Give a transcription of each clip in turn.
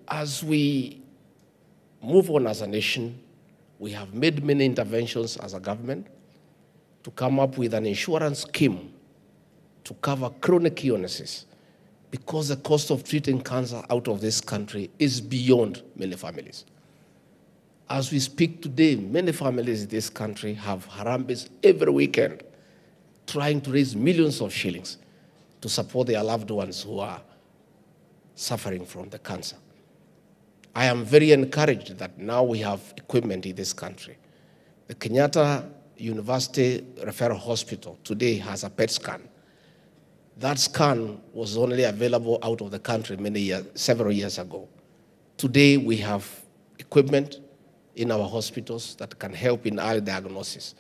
as we move on as a nation, we have made many interventions as a government to come up with an insurance scheme to cover chronic illnesses, because the cost of treating cancer out of this country is beyond many families. As we speak today, many families in this country have harambes every weekend trying to raise millions of shillings to support their loved ones who are suffering from the cancer. I am very encouraged that now we have equipment in this country. The Kenyatta University Referral Hospital today has a PET scan. That scan was only available out of the country several years ago. Today we have equipment in our hospitals that can help in early diagnosis,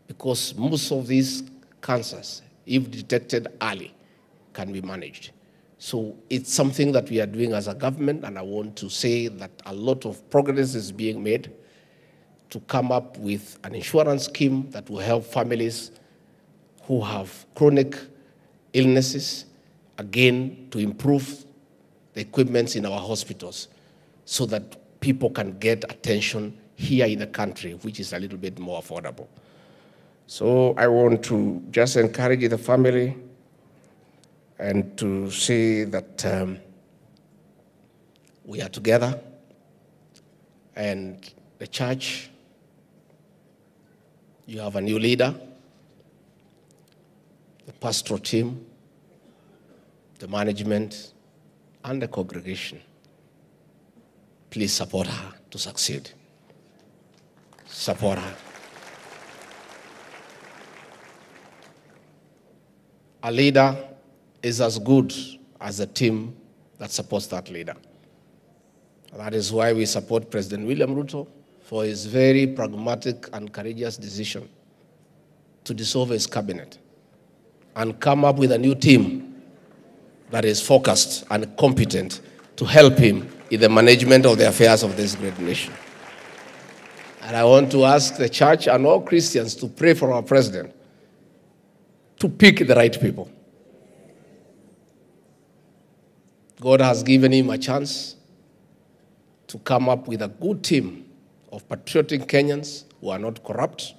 because most of these cancers, if detected early, can be managed. So it's something that we are doing as a government, and I want to say that a lot of progress is being made to come up with an insurance scheme that will help families who have chronic illnesses, again, to improve the equipment in our hospitals so that people can get attention here in the country, which is a little bit more affordable. So I want to just encourage the family and to say that we are together, and the church, you have a new leader, the pastoral team, the management, and the congregation. Please support her to succeed. Support her. A leader is as good as the team that supports that leader. That is why we support President William Ruto for his very pragmatic and courageous decision to dissolve his cabinet and come up with a new team that is focused and competent to help him in the management of the affairs of this great nation. And I want to ask the church and all Christians to pray for our president to pick the right people. God has given him a chance to come up with a good team of patriotic Kenyans who are not corrupt,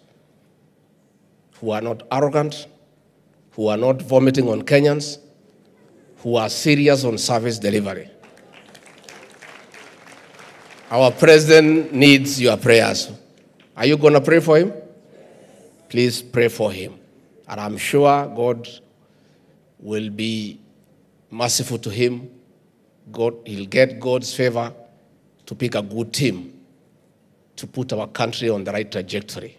who are not arrogant, who are not vomiting on Kenyans, who are serious on service delivery. Our president needs your prayers. Are you going to pray for him? Please pray for him. And I'm sure God will be merciful to him. He'll get God's favor to pick a good team to put our country on the right trajectory.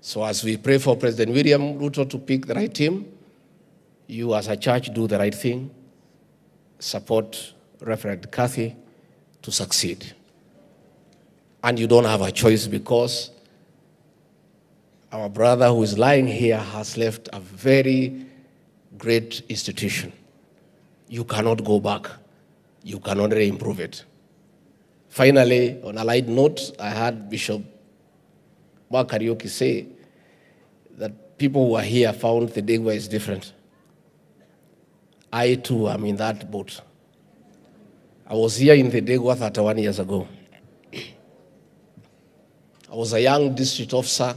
So as we pray for President William Ruto to pick the right team, you as a church do the right thing. Support Reverend Kathy to succeed. And you don't have a choice, because our brother who is lying here has left a very great institution. You cannot go back. You cannot improve it. Finally, on a light note, I heard Bishop Karaoke say that people who are here found the Degwa is different. I too am in that boat. I was here in the Degwa 31 years ago. I was a young district officer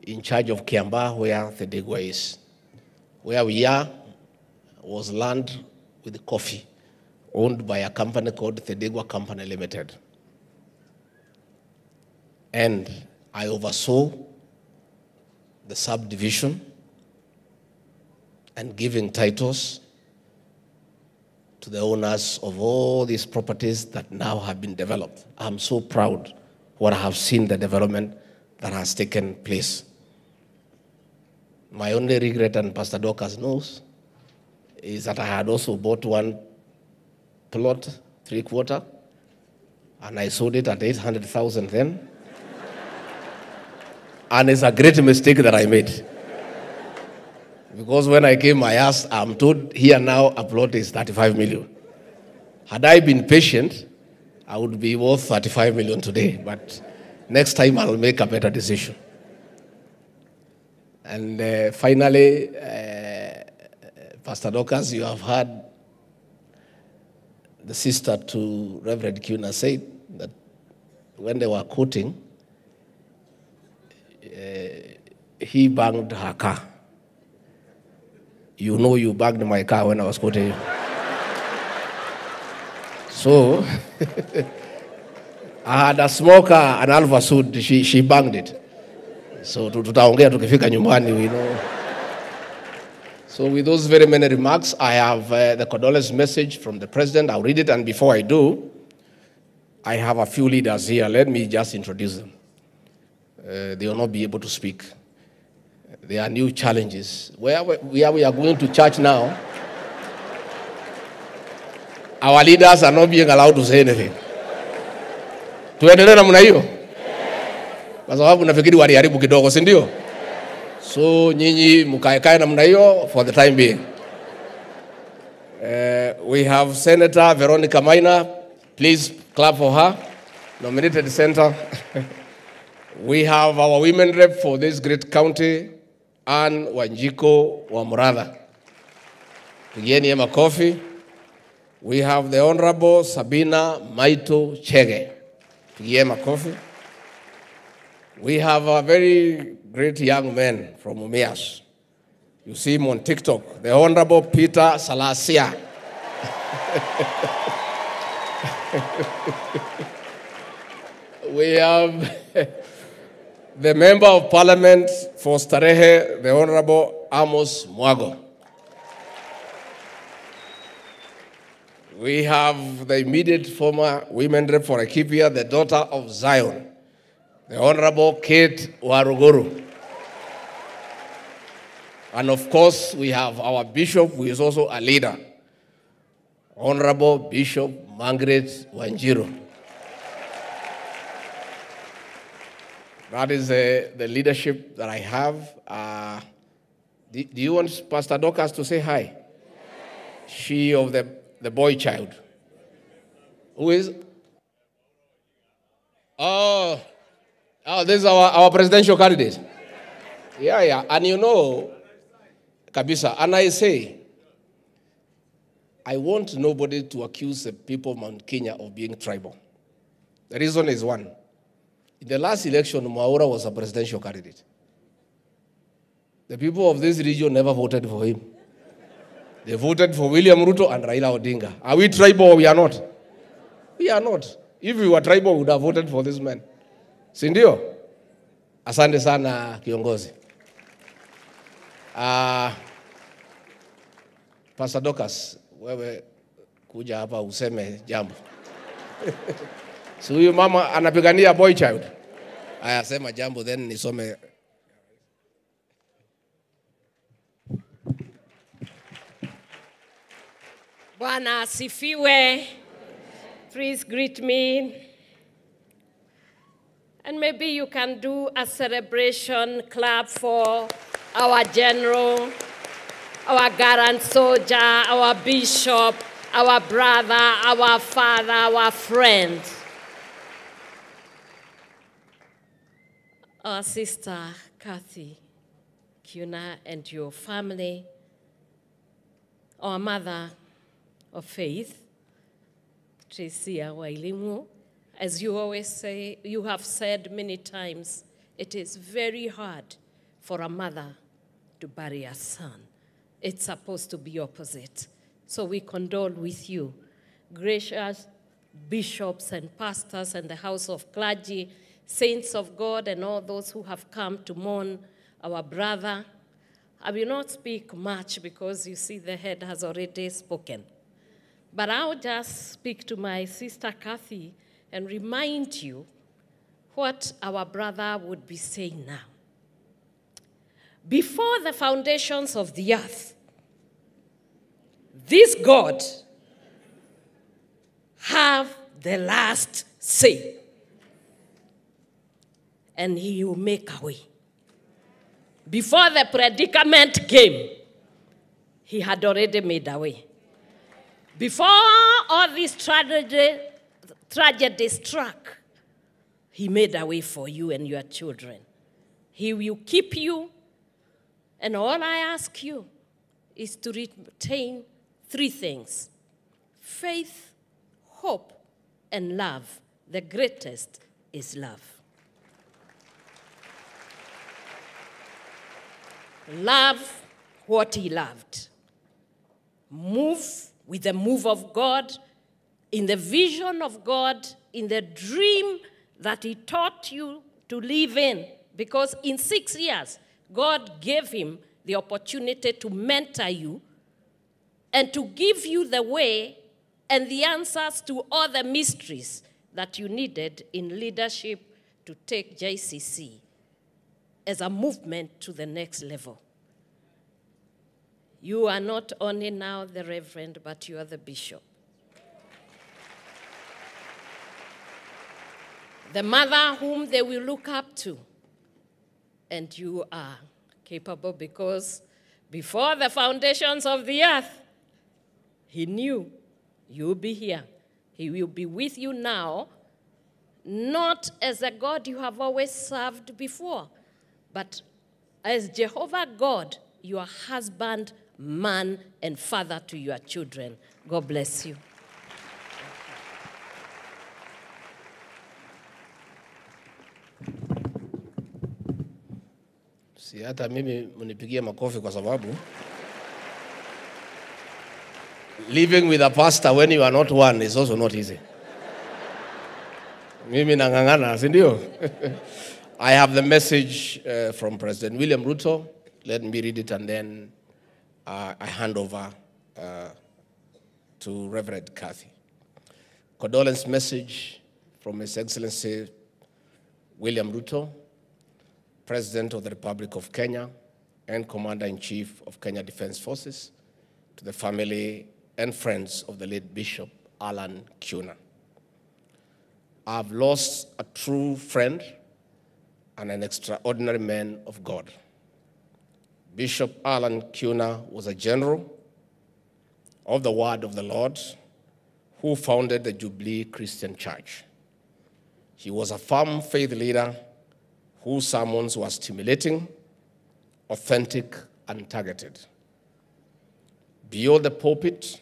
in charge of Kiamba, where the Degwa is. Where we are was land with coffee, owned by a company called the Degwa Company Limited. And I oversaw the subdivision and giving titles to the owners of all these properties that now have been developed. I'm so proud what I have seen, the development that has taken place. My only regret, and Pastor Dorcas knows, is that I had also bought one plot, 3/4, and I sold it at 800,000 then. And it's a great mistake that I made. Because when I came, I asked, I'm told here now a plot is 35 million. Had I been patient, I would be worth 35 million today. But next time I'll make a better decision. And finally, Pastor Dorcas, you have heard the sister to Reverend Kiuna said that when they were quoting, he banged her car. You know you banged my car when I was quoting you. So, I had a smoker, an Alpha suit, she banged it. So, tutaongea tukifika nyumbani, we know. So, with those very many remarks, I have the condolence message from the President. I'll read it, and before I do, I have a few leaders here. Let me just introduce them. They will not be able to speak. There are new challenges. Where we are going to church now, our leaders are not being allowed to say anything. Tuendelee namna hiyo? Kwa sababu nafikiri waliharibu kidogo, si ndio? So nyinyi mkae namna hiyo for the time being. We have Senator Veronica Maina. Please clap for her. Nominated Center. We have our women rep for this great county, Anne Wanjiko Wamuratha. Pigieni makofi. We have the Honorable Sabina Maito Chege. Pigieni makofi. We have a very great young man from Umias. You see him on TikTok. The Honorable Peter Salasia. We have the Member of Parliament for Starehe, the Honorable Amos Mwago. We have the immediate former women rep for Laikipia, the daughter of Zion, the Honorable Kate Waruguru. And of course, we have our bishop, who is also a leader, Honorable Bishop Margaret Wanjiru. That is the leadership that I have. Do you want Pastor Dorcas to say hi? Yes. She of the boy child. Who is? Oh, this is our presidential candidate. Yeah. And you know, Kabisa, and I say, I want nobody to accuse the people of Mount Kenya of being tribal. The reason is one. In the last election, Mwaura was a presidential candidate. The people of this region never voted for him. They voted for William Ruto and Raila Odinga. Are we tribal or we are not? We are not. If we were tribal, we would have voted for this man. Sindio? Asante sana kiongozi. Pastor Dorcas, wewe kuja hapa useme jambo. So huyu mama anapigania boy child. Aya, sema jambo then nisome. Bwana asifiwe. Please greet me. And maybe you can do a celebration clap for our general, our gallant soldier, our bishop, our brother, our father, our friend. Our sister, Rigathi Gachagua and your family, our mother of faith, Tricia Wailimu, as you always say, you have said many times, it is very hard for a mother to bury a son. It's supposed to be opposite. So we condole with you, gracious bishops and pastors and the house of clergy, saints of God and all those who have come to mourn our brother. I will not speak much because you see the head has already spoken. But I'll just speak to my sister Rigathi and remind you what our brother would be saying now. Before the foundations of the earth, this God have the last say. And he will make a way. Before the predicament came, he had already made a way. Before all this tragedy struck, he made a way for you and your children. He will keep you, and all I ask you is to retain three things: faith, hope, and love. The greatest is love. Love what he loved. Move with the move of God, in the vision of God, in the dream that he taught you to live in. Because in 6 years, God gave him the opportunity to mentor you and to give you the way and the answers to all the mysteries that you needed in leadership to take JCC as a movement to the next level. You are not only now the reverend, but you are the bishop. The mother whom they will look up to. And you are capable because before the foundations of the earth, he knew you'll be here. He will be with you now, not as a God you have always served before, but as Jehovah God, your husband, man, and father to your children. God bless you. Si hata mimi munipigie makofi kwa sababu living with a pastor when you are not one is also not easy. Mimi nangangana, si ndio? I have the message from President William Ruto. Let me read it and then I hand over to Reverend Kathy. Condolence message from His Excellency William Ruto, President of the Republic of Kenya and Commander-in-Chief of Kenya Defense Forces, to the family and friends of the late Bishop Kiuna. I've lost a true friend and an extraordinary man of God. Bishop Kiuna was a general of the Word of the Lord who founded the Jubilee Christian Church. He was a firm faith leader whose sermons were stimulating, authentic, and targeted. Beyond the pulpit,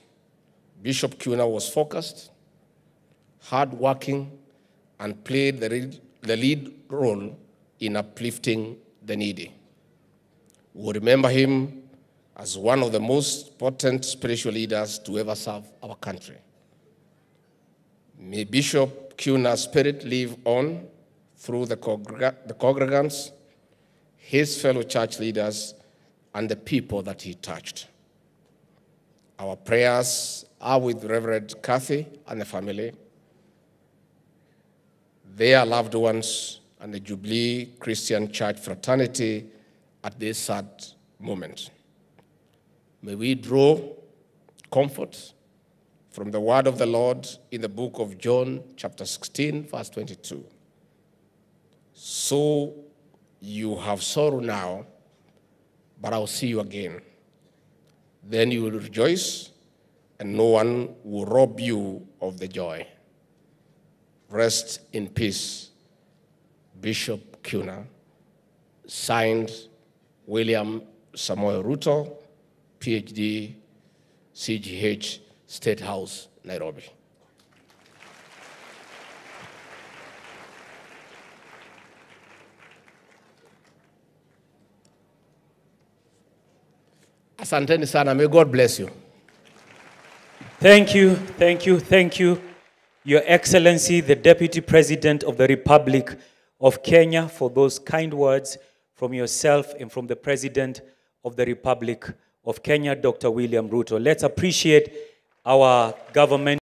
Bishop Kiuna was focused, hardworking, and played the lead role in uplifting the needy. We remember him as one of the most potent spiritual leaders to ever serve our country. May Bishop Kiuna's spirit live on through the congregants, his fellow church leaders, and the people that he touched. Our prayers are with Reverend Kathy and the family, their loved ones, and the Jubilee Christian Church fraternity at this sad moment. May we draw comfort from the word of the Lord in the book of John, chapter 16, verse 22. So you have sorrow now, but I'll see you again. Then you will rejoice, and no one will rob you of the joy. Rest in peace, Bishop Kiuna. Signed, William Samoei Ruto, PhD, CGH, State House, Nairobi. Asanteni sana. May God bless you. Thank you, thank you, thank you, Your Excellency, the Deputy President of the Republic of Kenya, for those kind words from yourself and from the President of the Republic of Kenya, Dr. William Ruto. Let's appreciate our government.